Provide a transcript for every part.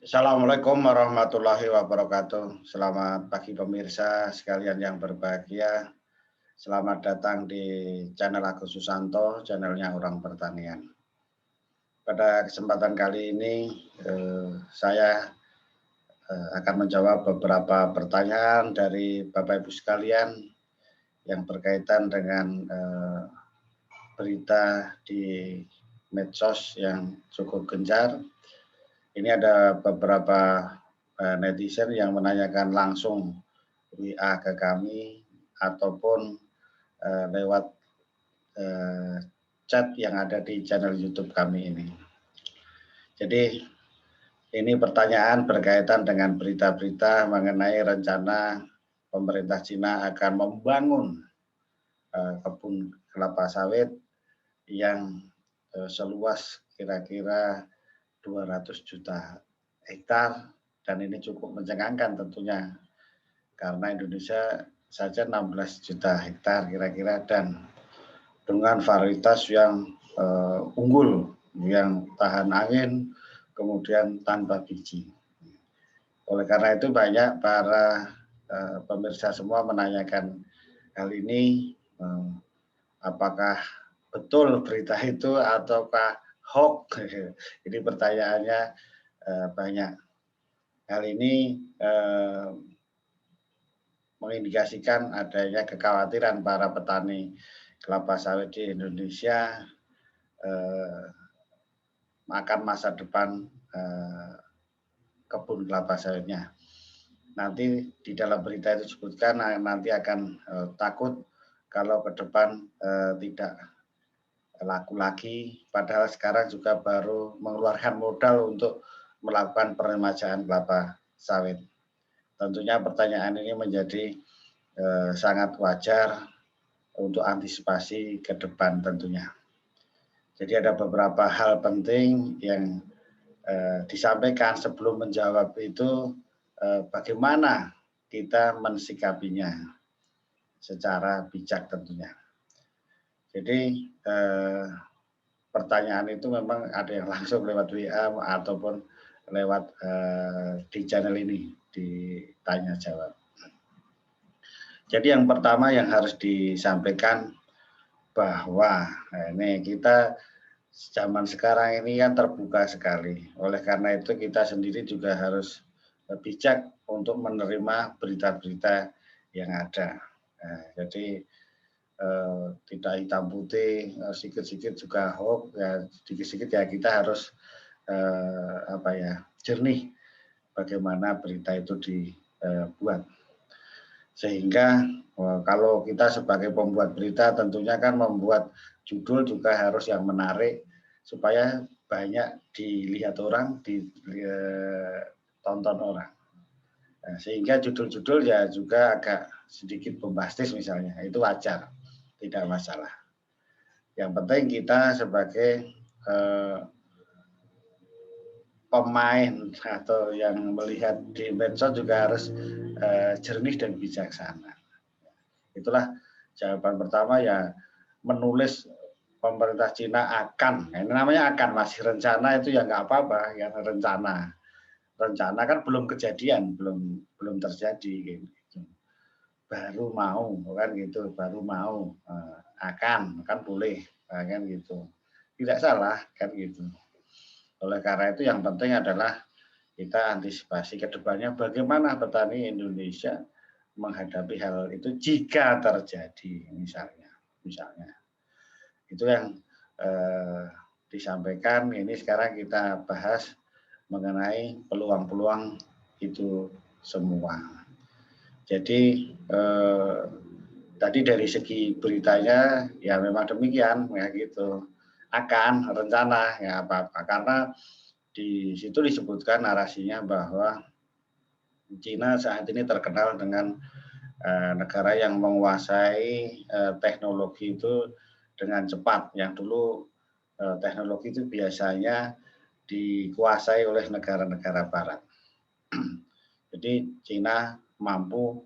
Assalamualaikum warahmatullahi wabarakatuh. Selamat pagi pemirsa sekalian yang berbahagia. Selamat datang di channel Agus Susanto, channelnya Orang Pertanian. Pada kesempatan kali ini saya akan menjawab beberapa pertanyaan dari Bapak Ibu sekalian yang berkaitan dengan berita di medsos yang cukup gencar. Ini ada beberapa netizen yang menanyakan langsung WA ke kami ataupun lewat chat yang ada di channel YouTube kami ini. Jadi ini pertanyaan berkaitan dengan berita-berita mengenai rencana pemerintah Cina akan membangun kebun kelapa sawit yang seluas kira-kira 200 juta hektar, dan ini cukup mencengangkan tentunya karena Indonesia saja 16 juta hektar kira-kira, dan dengan varietas yang unggul, yang tahan angin, kemudian tanpa biji. Oleh karena itu banyak para pemirsa semua menanyakan hal ini, apakah betul berita itu ataukah hoax. Ini pertanyaannya banyak. Hal ini mengindikasikan adanya kekhawatiran para petani kelapa sawit di Indonesia akan masa depan kebun kelapa sawitnya. Nanti di dalam berita itu disebutkan nanti akan takut kalau ke depan tidak laku lagi, padahal sekarang juga baru mengeluarkan modal untuk melakukan peremajaan kelapa sawit. Tentunya pertanyaan ini menjadi sangat wajar untuk antisipasi ke depan tentunya. Jadi ada beberapa hal penting yang disampaikan sebelum menjawab itu, bagaimana kita mensikapinya secara bijak tentunya. Jadi pertanyaan itu memang ada yang langsung lewat WA ataupun lewat di channel ini, ditanya jawab. Jadi yang pertama yang harus disampaikan bahwa ini kita zaman sekarang ini kan terbuka sekali. Oleh karena itu kita sendiri juga harus bijak untuk menerima berita-berita yang ada. Jadi tidak hitam putih, sedikit-sedikit juga hoax, ya sedikit-sedikit ya kita harus jernih bagaimana berita itu dibuat. Sehingga kalau kita sebagai pembuat berita tentunya kan membuat judul juga harus yang menarik supaya banyak dilihat orang, ditonton orang. Sehingga judul-judul ya juga agak sedikit bombastis misalnya, itu wajar, tidak masalah. Yang penting kita sebagai pemain atau yang melihat di medsos juga harus jernih dan bijaksana. Itulah jawaban pertama, ya menulis pemerintah Cina akan, ini namanya akan, masih rencana itu ya nggak apa-apa, ya rencana. Rencana kan belum kejadian, belum terjadi gitu. Baru mau kan gitu, baru mau akan kan boleh kan gitu. Tidak salah kan gitu. Oleh karena itu yang penting adalah kita antisipasi ke depannya bagaimana petani Indonesia menghadapi hal itu jika terjadi misalnya. Itu yang disampaikan. Ini sekarang kita bahas mengenai peluang-peluang itu semua. Jadi tadi dari segi beritanya ya memang demikian ya gitu. Akan rencana ya apa-apa, karena di situ disebutkan narasinya bahwa Cina saat ini terkenal dengan negara yang menguasai teknologi itu dengan cepat. Yang dulu teknologi itu biasanya dikuasai oleh negara-negara barat. Jadi Cina mampu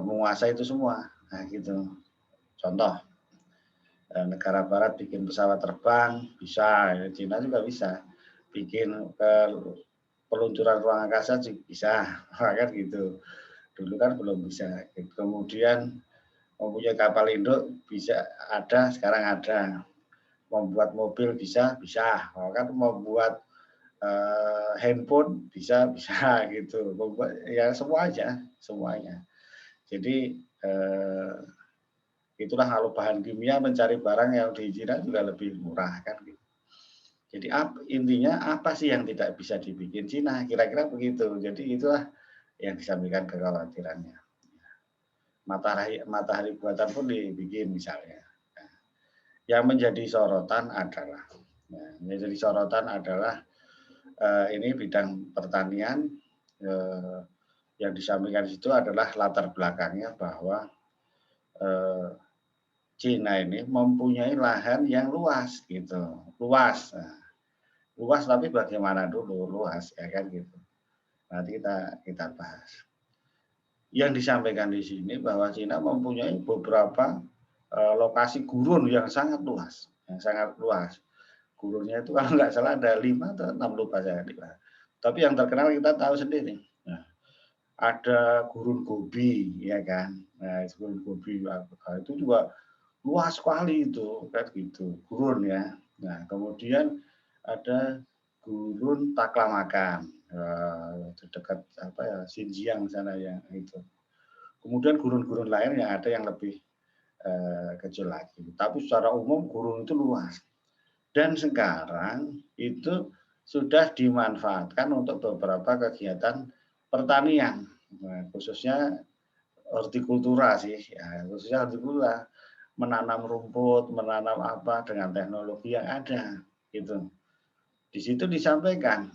menguasai itu semua. Nah, gitu. Contoh, negara barat bikin pesawat terbang bisa, Cina juga bisa. Bikin peluncuran ruang angkasa juga bisa, kan gitu. Dulu kan belum bisa. Kemudian mempunyai kapal induk bisa ada, sekarang ada. Membuat mobil bisa, bisa. Kan membuat handphone bisa, bisa gitu. Membuat ya semua aja, semuanya. Jadi itulah kalau bahan kimia mencari barang yang di Cina juga lebih murah kan gitu. Jadi intinya apa sih yang tidak bisa dibikin Cina? Kira-kira begitu. Jadi itulah yang disampaikan kekhawatirannya. Matahari buatan pun dibikin misalnya. Nah, yang menjadi sorotan adalah, ini bidang pertanian. Yang disampaikan di situ adalah latar belakangnya bahwa Cina ini mempunyai lahan yang luas gitu, luas. Nah, luas tapi bagaimana dulu luas ya kan gitu. Nanti kita bahas. Yang disampaikan di sini bahwa Cina mempunyai beberapa lokasi gurun yang sangat luas, Gurunnya itu kalau nggak salah ada 5 atau 6 lupa saya. Tapi yang terkenal kita tahu sendiri. Nah, ada gurun Gobi, ya kan. Nah, gurun Gobi itu juga luas sekali itu, kan gitu. Gurun ya. Nah, kemudian ada gurun Taklamakan, dekat apa ya Xinjiang sana ya itu. Kemudian gurun-gurun lain yang ada yang lebih kecil lagi. Tapi secara umum gurun itu luas. Dan sekarang itu sudah dimanfaatkan untuk beberapa kegiatan pertanian, khususnya hortikultura sih, ya, khususnya hortikultura, menanam rumput, menanam apa dengan teknologi yang ada, gitu. Di situ disampaikan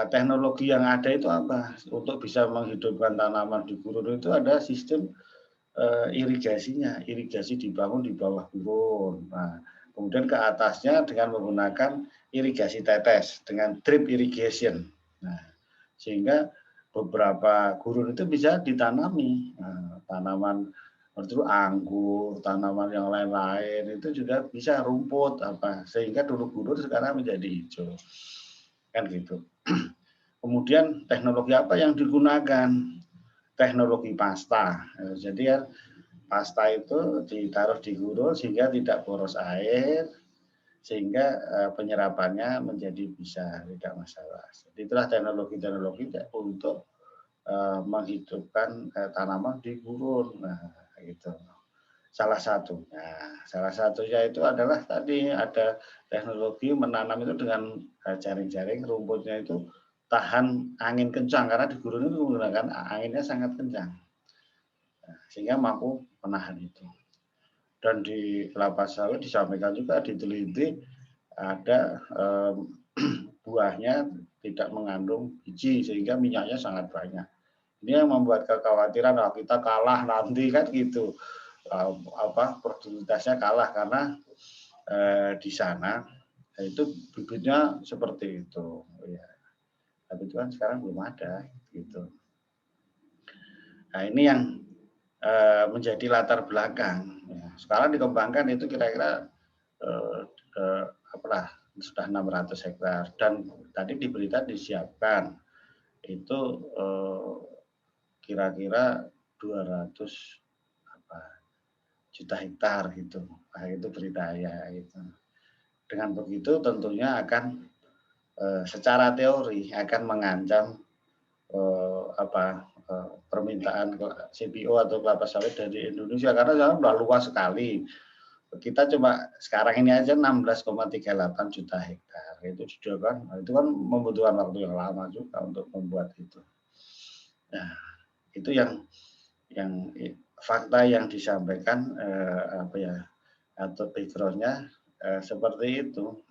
teknologi yang ada itu apa untuk bisa menghidupkan tanaman di gurun itu ada sistem irigasinya, irigasi dibangun di bawah gurun. Nah, kemudian ke atasnya dengan menggunakan irigasi tetes dengan drip irrigation. Nah, sehingga beberapa gurun itu bisa ditanami. Nah, tanaman seperti anggur, tanaman yang lain-lain itu juga bisa rumput apa sehingga dulu gurun sekarang menjadi hijau. Kan gitu. Kemudian teknologi apa yang digunakan? Teknologi pasta. Jadi ya pasta itu ditaruh di gurun sehingga tidak boros air, sehingga penyerapannya menjadi bisa tidak masalah. Jadi itulah teknologi-teknologi untuk menghidupkan tanaman di gurun. Nah, itu salah satunya itu adalah tadi ada teknologi menanam itu dengan jaring-jaring rumputnya itu tahan angin kencang karena di gurun itu menggunakan anginnya sangat kencang. Sehingga mampu menahan itu. Dan di kelapa sawit disampaikan juga diteliti ada buahnya tidak mengandung biji sehingga minyaknya sangat banyak. Ini yang membuat kekhawatiran kita kalah nanti kan gitu. Produktivitasnya kalah karena di sana itu bibitnya seperti itu. Ya. Tapi itu kan sekarang belum ada gitu. Nah ini yang menjadi latar belakang. Ya, sekarang dikembangkan itu kira-kira sudah 600 hektar dan tadi di berita disiapkan itu kira-kira 200 juta hektar gitu. Nah, itu berita ya itu. Dengan begitu tentunya akan secara teori akan mengancam permintaan CPO atau kelapa sawit dari Indonesia karena sekarang sudah luas sekali. Kita coba sekarang ini aja 16,38 juta hektar itu sudah itu kan membutuhkan waktu yang lama juga untuk membuat itu. Nah, itu yang fakta yang disampaikan atau background-nya seperti itu.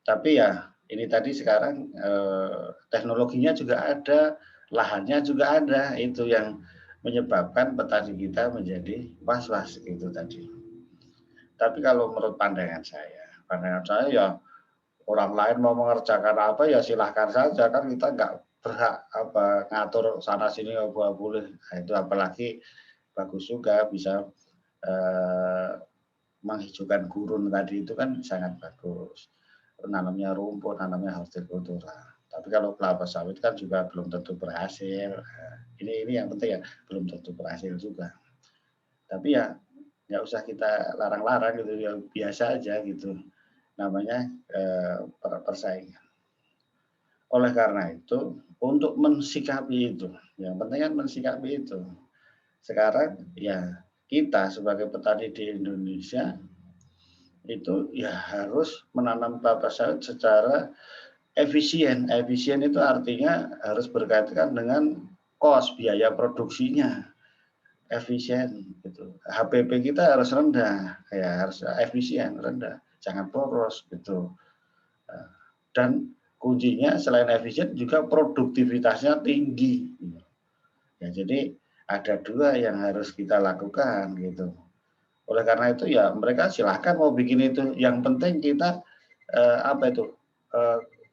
Tapi ya ini tadi sekarang teknologinya juga ada, lahannya juga ada, itu yang menyebabkan petani kita menjadi was-was gitu tadi. Tapi kalau menurut pandangan saya ya orang lain mau mengerjakan apa ya silahkan saja kan kita nggak berhak ngatur sana sini nggak boleh. Nah, itu apalagi bagus juga bisa menghijaukan gurun tadi itu kan sangat bagus. Nanamnya rumput, nanamnya hortikultura. Tapi kalau kelapa sawit kan juga belum tentu berhasil. Ini yang penting ya, belum tentu berhasil juga. Tapi ya nggak usah kita larang-larang gitu, ya biasa aja gitu. Namanya persaingan. Oleh karena itu, untuk mensikapi itu, yang penting kan mensikapi itu. Sekarang ya kita sebagai petani di Indonesia itu ya harus menanam kelapa sawit secara efisien. Efisien itu artinya harus berkaitan dengan kos biaya produksinya efisien gitu. HPP kita harus rendah, ya harus efisien rendah, jangan boros gitu. Dan kuncinya selain efisien juga produktivitasnya tinggi. Ya, jadi ada dua yang harus kita lakukan gitu. Oleh karena itu ya mereka silahkan mau bikin itu. Yang penting kita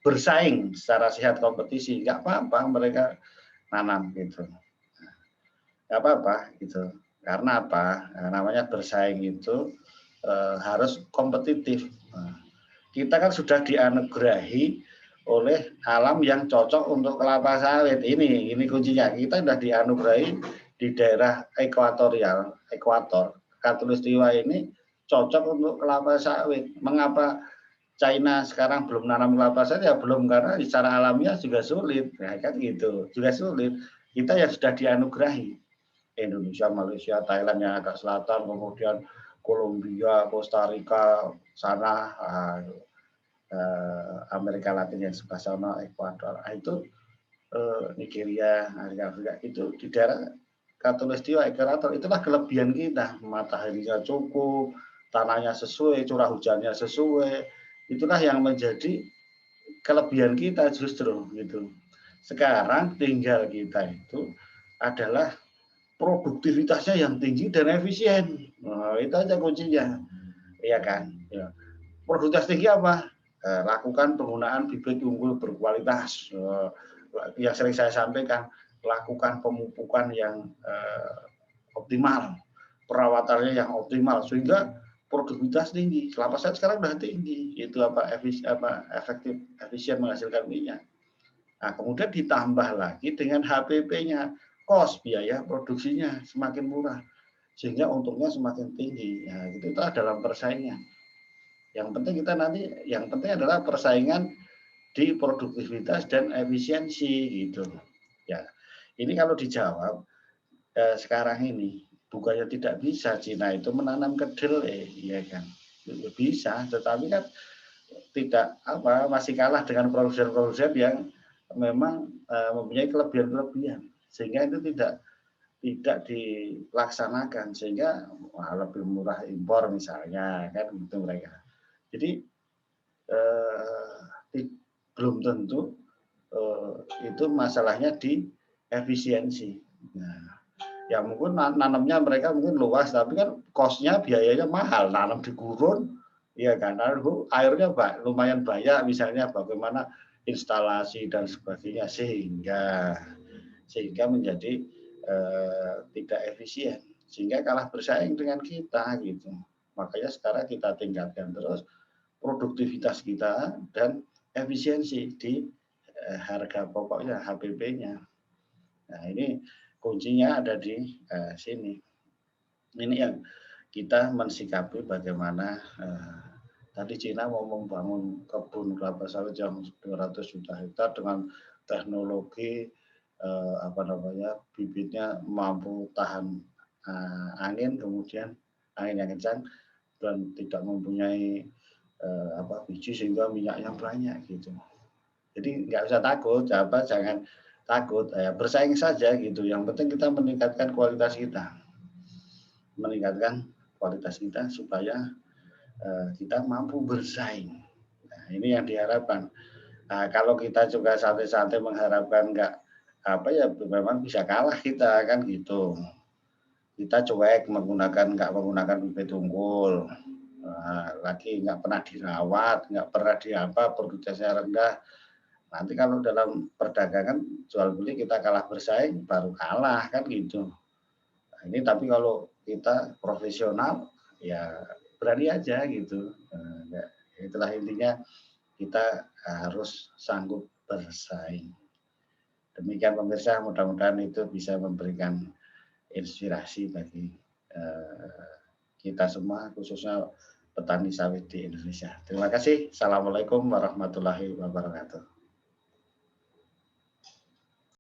bersaing secara sehat kompetisi. Nggak apa-apa mereka nanam gitu. Nggak apa-apa gitu. Karena apa? Nah, namanya bersaing itu harus kompetitif. Nah, kita kan sudah dianugerahi oleh alam yang cocok untuk kelapa sawit. Ini kuncinya. Kita sudah dianugerahi di daerah ekuator. Khatulistiwa ini cocok untuk kelapa sawit. Mengapa China sekarang belum nanam kelapa sawit? Ya belum, karena secara alamiah juga sulit. Ya kan gitu. Juga sulit. Kita yang sudah dianugerahi. Indonesia, Malaysia, Thailand yang agak selatan, kemudian Kolombia, Costa Rica, sana Amerika Latin yang sebelah sana, Ekuador, itu Nigeria, Afrika, itu di daerah Khatulistiwa, ekuator, itulah kelebihan kita, mataharinya cukup, tanahnya sesuai, curah hujannya sesuai, itulah yang menjadi kelebihan kita justru gitu. Sekarang tinggal kita itu adalah produktivitasnya yang tinggi dan efisien. Nah, itu aja kuncinya, iya kan? Ya. Produktivitas tinggi apa? Lakukan penggunaan bibit unggul berkualitas. Yang sering saya sampaikan, lakukan pemupukan yang optimal, perawatannya yang optimal sehingga produktivitas tinggi. Kelapa sawit sekarang sudah tinggi, itu efektif, efisien menghasilkan minyak. Nah, kemudian ditambah lagi dengan HPP-nya, kos biaya produksinya semakin murah, sehingga untungnya semakin tinggi. Nah, itu dalam persaingan. Yang penting adalah persaingan di produktivitas dan efisiensi gitu. Ya, ini kalau dijawab sekarang ini bukannya tidak bisa Cina itu menanam kedelai, ya kan? Bisa, tetapi kan tidak masih kalah dengan produsen-produsen yang memang mempunyai kelebihan-kelebihan, sehingga itu tidak dilaksanakan, sehingga lebih murah impor misalnya kan gitu mereka. Jadi belum tentu itu masalahnya di efisiensi. Nah, ya mungkin nanamnya mereka mungkin luas, tapi kan kosnya biayanya mahal, nanam di gurun, ya kan, airnya lumayan banyak, misalnya bagaimana instalasi dan sebagainya, sehingga menjadi tidak efisien, sehingga kalah bersaing dengan kita gitu. Makanya sekarang kita tingkatkan terus produktivitas kita dan efisiensi di harga pokoknya, HPP-nya. Nah, ini kuncinya ada di sini. Ini yang kita mensikapi bagaimana tadi Cina mau membangun kebun kelapa sawit yang 200 juta hektar dengan teknologi bibitnya mampu tahan angin, kemudian angin yang kencang dan tidak mempunyai biji sehingga minyaknya banyak gitu. Jadi nggak usah takut, jangan takut, bersaing saja gitu. Yang penting kita meningkatkan kualitas kita supaya kita mampu bersaing. Nah, ini yang diharapkan. Nah, kalau kita juga santai-santai mengharapkan memang bisa kalah kita kan gitu. Kita cuek nggak menggunakan bibit unggul, lagi nggak pernah dirawat, nggak pernah produktivitasnya rendah. Nanti kalau dalam perdagangan jual beli kita kalah bersaing, baru kalah kan gitu. Nah, ini tapi kalau kita profesional ya berani aja gitu. Itulah intinya, kita harus sanggup bersaing. Demikian pemirsa, mudah-mudahan itu bisa memberikan inspirasi bagi kita semua, khususnya petani sawit di Indonesia. Terima kasih. Assalamualaikum warahmatullahi wabarakatuh.